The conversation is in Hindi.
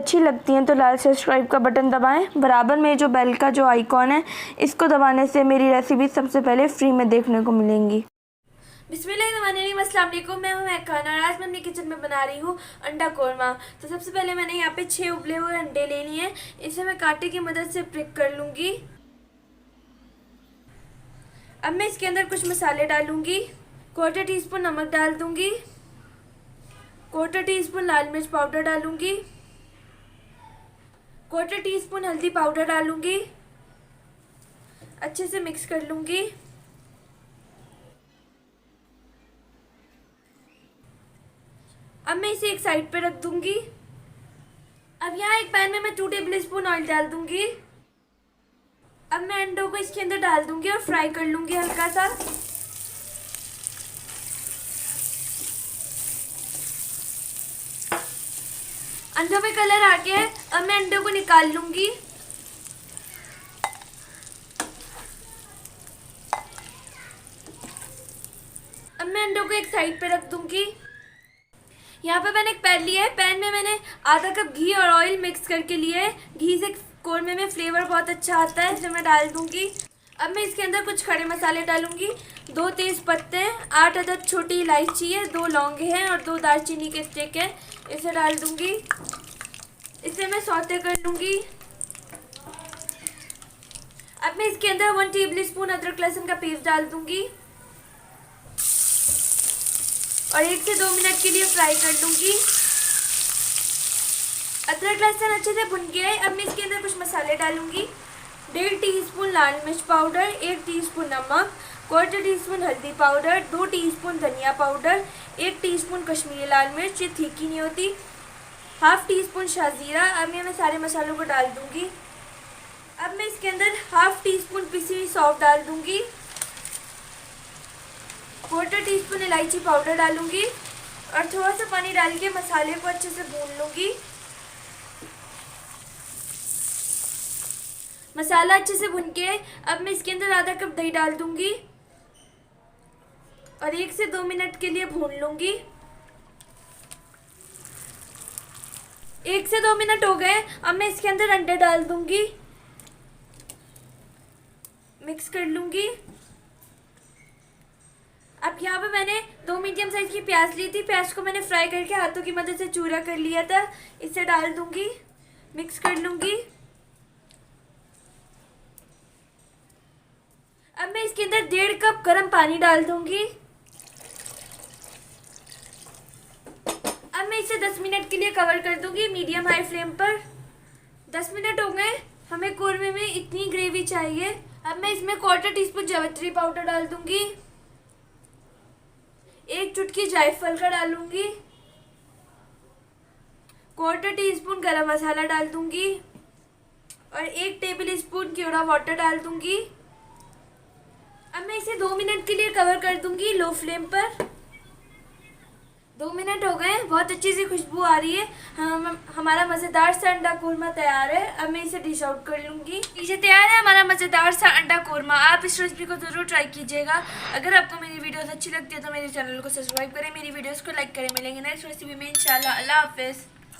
अच्छी लगती हैं तो लाल सब्सक्राइब का बटन दबाएं। बराबर में जो बेल का जो आइकॉन है इसको दबाने से मेरी रेसिपी सबसे पहले फ्री में देखने को मिलेंगी। बिस्मिल्लाहिर्रहमानिर्रहीम, अस्सलाम वालेकुम। मैं हूं महकान और आज मैं अपनी किचन में बना रही हूं अंडा कोरमा। तो सबसे पहले मैंने यहाँ पे 6 उबले हुए अंडे ले लिए हैं। इसे मैं कांटे की मदद से ब्रेक कर लूँगी। अब मैं इसके अंदर कुछ मसाले डालूँगी। 1/4 टीस्पून नमक डाल दूँगी। 1/4 टीस्पून लाल मिर्च पाउडर डालूँगी। 1/4 टीस्पून हल्दी पाउडर डालूँगी। अच्छे से मिक्स कर लूँगी। अब मैं इसे एक साइड पे रख दूंगी। अब यहाँ एक पैन में मैं 2 टेबल स्पून ऑयल डाल दूंगी। अब मैं अंडों को इसके अंदर डाल दूंगी और फ्राई कर लूंगी हल्का सा। अंडों में कलर आ गया है। अब मैं अंडों को निकाल लूंगी। अब मैं अंडों को एक साइड पे रख दूंगी। यहाँ पे मैंने एक पैन लिया है। पैन में मैंने आधा कप घी और ऑयल मिक्स करके लिया है। घी से कोरमे में फ्लेवर बहुत अच्छा आता है, जो मैं डाल दूंगी। अब मैं इसके अंदर कुछ खड़े मसाले डालूंगी। 2 तेज पत्ते हैं, 8 अदद छोटी इलायची है, 2 लौंगे हैं और 2 दालचीनी के स्टिक हैं। इसे डाल दूंगी। इसे मैं सौते कर लूँगी। अब मैं इसके अंदर 1 टेबल स्पून अदरक लहसुन का पेस्ट डाल दूंगी और 1 से 2 मिनट के लिए फ्राई कर लूँगी। अदरक लहसुन अच्छे से भुन गया है। अब मैं इसके अंदर कुछ मसाले डालूँगी। 1.5 टीस्पून लाल मिर्च पाउडर, 1 टीस्पून नमक, 1/4 टीस्पून हल्दी पाउडर, 2 टीस्पून धनिया पाउडर, 1 टीस्पून कश्मीरी लाल मिर्च, ये तीखी नहीं होती, 1/2 टीस्पून शाजीरा। अब मैं सारे मसालों को डाल दूँगी। अब मैं इसके अंदर 1/2 टीस्पून पिसी हुई सौंफ डाल दूँगी। 1/4 टीस्पून इलायची पाउडर डालूंगी और थोड़ा सा पानी डाल के मसाले को अच्छे से भून लूँगी। मसाला अच्छे से भुन के अब मैं इसके अंदर आधा कप दही डाल दूँगी और 1 से 2 मिनट के लिए भून लूँगी। 1 से 2 मिनट हो गए। अब मैं इसके अंदर अंडे डाल दूँगी, मिक्स कर लूँगी। अब यहाँ पे मैंने 2 मीडियम साइज की प्याज ली थी। प्याज को मैंने फ्राई करके हाथों की मदद से चूरा कर लिया था। इसे डाल दूंगी, मिक्स कर लूँगी। अब मैं इसके अंदर 1.5 कप गर्म पानी डाल दूंगी। अब मैं इसे 10 मिनट के लिए कवर कर दूंगी मीडियम हाई फ्लेम पर। 10 मिनट हो गए। हमें कोरमे में इतनी ग्रेवी चाहिए। अब मैं इसमें 1/4 टीस्पून जावित्री पाउडर डाल दूंगी, 1 चुटकी जायफल का डालूंगी, 1/4 टीस्पून गरम मसाला डाल दूंगी और 1 टेबल स्पून केवड़ा वाटर डाल दूंगी। अब मैं इसे 2 मिनट के लिए कवर कर दूंगी लो फ्लेम पर। 2 मिनट हो गए। बहुत अच्छी सी खुशबू आ रही है। हमारा मज़ेदार सा अंडा कोरमा तैयार है। अब मैं इसे डिश आउट कर लूँगी। ये तैयार है हमारा मज़ेदार सा अंडा कोरमा। आप इस रेसिपी को ज़रूर ट्राई कीजिएगा। अगर आपको मेरी वीडियोस अच्छी लगती है तो मेरे चैनल को सब्सक्राइब करें, मेरी वीडियोस को लाइक करें। मिलेंगे नेक्स्ट रेसिपी में इंशाल्लाह। अल्लाह हाफिज़।